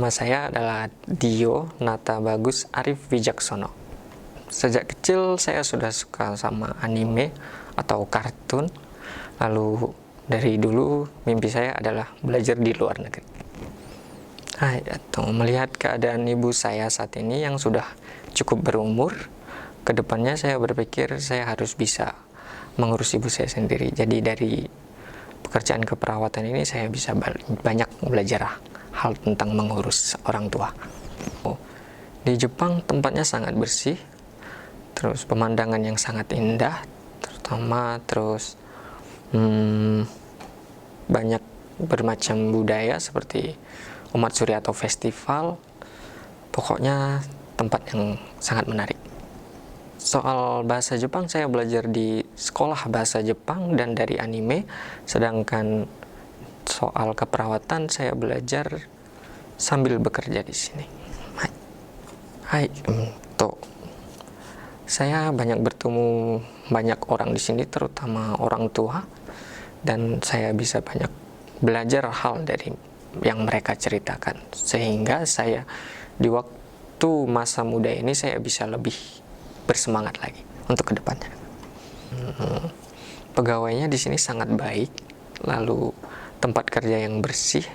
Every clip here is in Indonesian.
Nama saya adalah Dio Nata Bagus Arif Wijaksono. Sejak kecil saya sudah suka sama anime atau kartun. Lalu dari dulu mimpi saya adalah belajar di luar negeri. Atau melihat keadaan ibu saya saat ini yang sudah cukup berumur, kedepannya saya berpikir saya harus bisa mengurus ibu saya sendiri. Jadi dari pekerjaan keperawatan ini saya bisa banyak belajar hal tentang mengurus orang tua. Di Jepang tempatnya sangat bersih, terus pemandangan yang sangat indah, terutama terus banyak bermacam budaya seperti Umatsuri atau festival. Pokoknya tempat yang sangat menarik. Soal bahasa Jepang saya belajar di sekolah bahasa Jepang dan dari anime, sedangkan soal keperawatan saya belajar sambil bekerja di sini. Saya banyak bertemu banyak orang di sini, terutama orang tua, dan saya bisa banyak belajar hal dari yang mereka ceritakan, sehingga saya di waktu masa muda ini saya bisa lebih bersemangat lagi untuk kedepannya. Pegawainya di sini sangat baik, lalu tempat kerja yang bersih,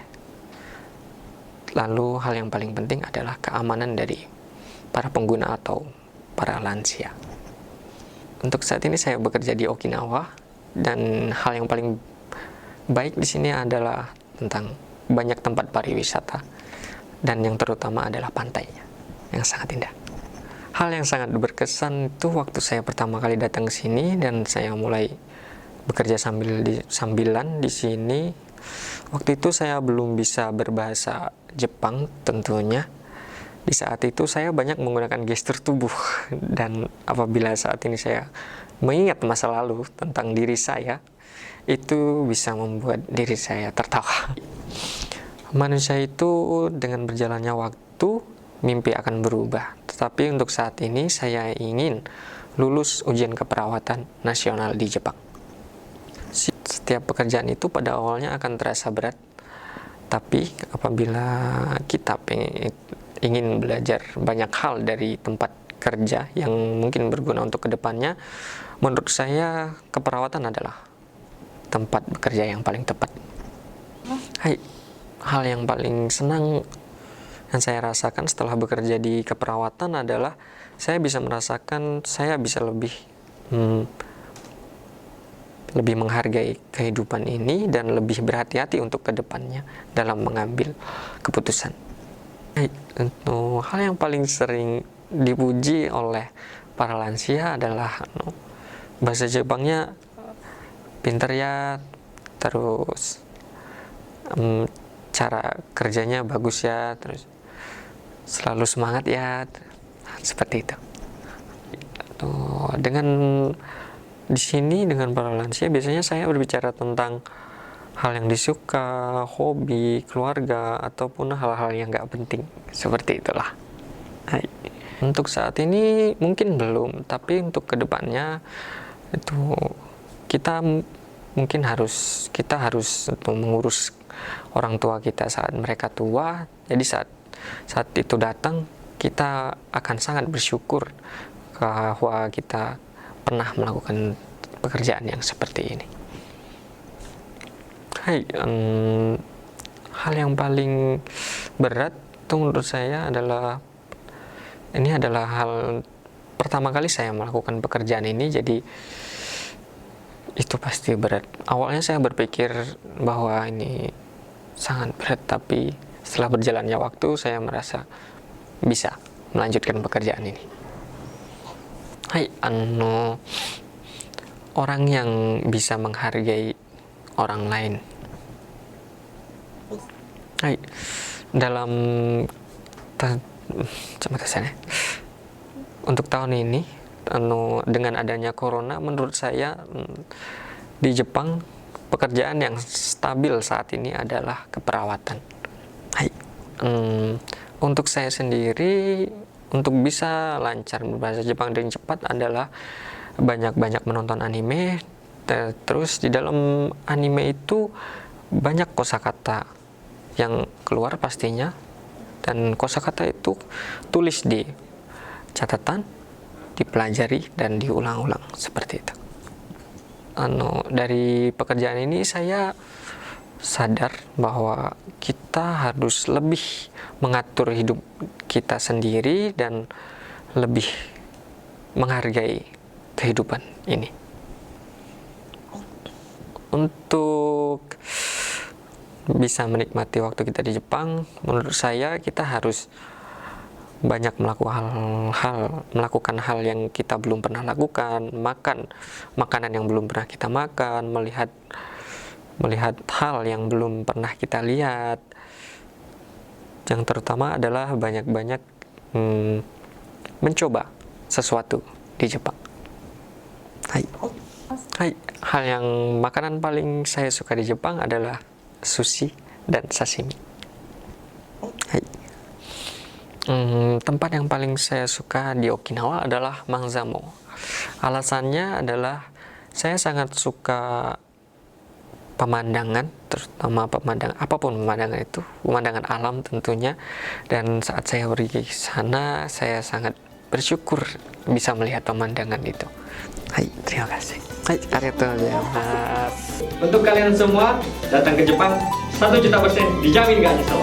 lalu hal yang paling penting adalah keamanan dari para pengguna atau para lansia. Untuk saat ini saya bekerja di Okinawa, dan hal yang paling baik di sini adalah tentang banyak tempat pariwisata, dan yang terutama adalah pantainya yang sangat indah. Hal yang sangat berkesan itu waktu saya pertama kali datang ke sini dan saya mulai bekerja sambilan di sini. Waktu itu saya belum bisa berbahasa Jepang tentunya. Di saat itu saya banyak menggunakan gestur tubuh, dan apabila saat ini saya mengingat masa lalu tentang diri saya, itu bisa membuat diri saya tertawa. Manusia itu dengan berjalannya waktu, mimpi akan berubah. Tetapi untuk saat ini saya ingin lulus ujian keperawatan nasional di Jepang. Setiap pekerjaan itu pada awalnya akan terasa berat, tapi apabila kita ingin belajar banyak hal dari tempat kerja yang mungkin berguna untuk kedepannya, menurut saya keperawatan adalah tempat bekerja yang paling tepat. Hal yang paling senang yang saya rasakan setelah bekerja di keperawatan adalah saya bisa merasakan saya bisa lebih menghargai kehidupan ini dan lebih berhati-hati untuk kedepannya dalam mengambil keputusan. Hal yang paling sering dipuji oleh para lansia adalah bahasa Jepangnya pintar ya, terus cara kerjanya bagus ya, terus selalu semangat ya, seperti itu. Dengan di sini dengan para lansia biasanya saya berbicara tentang hal yang disuka, hobi, keluarga, ataupun hal-hal yang nggak penting, seperti itulah. Untuk saat ini mungkin belum, tapi untuk kedepannya itu kita harus mengurus orang tua kita saat mereka tua. Jadi saat itu datang, kita akan sangat bersyukur bahwa kita pernah melakukan pekerjaan yang seperti ini. Hal yang paling berat itu menurut saya adalah hal pertama kali saya melakukan pekerjaan ini, jadi itu pasti berat. Awalnya saya berpikir bahwa ini sangat berat, tapi setelah berjalannya waktu saya merasa bisa melanjutkan pekerjaan ini. Orang yang bisa menghargai orang lain. Dalam untuk tahun ini dengan adanya corona, menurut saya di Jepang pekerjaan yang stabil saat ini adalah keperawatan. Untuk saya sendiri, untuk bisa lancar berbahasa Jepang dengan cepat adalah banyak-banyak menonton anime. Terus di dalam anime itu banyak kosakata yang keluar pastinya, Dan kosakata itu tulis di catatan, dipelajari dan diulang-ulang seperti itu. Dari pekerjaan ini saya sadar bahwa kita harus lebih mengatur hidup kita sendiri dan lebih menghargai kehidupan ini. Untuk bisa menikmati waktu kita di Jepang, menurut saya kita harus banyak melakukan hal yang kita belum pernah lakukan, makan makanan yang belum pernah kita makan, melihat hal yang belum pernah kita lihat. Yang terutama adalah banyak-banyak mencoba sesuatu di Jepang. Hal yang makanan paling saya suka di Jepang adalah sushi dan sashimi. Tempat yang paling saya suka di Okinawa adalah Mangzamo. Alasannya adalah saya sangat suka pemandangan, terutama pemandangan itu, pemandangan alam tentunya. Dan saat saya pergi ke sana, saya sangat bersyukur bisa melihat pemandangan itu. Terima kasih. Arigatou gozaimasu. Untuk kalian semua datang ke Jepang 1.000.000% dijamin gak nyesel.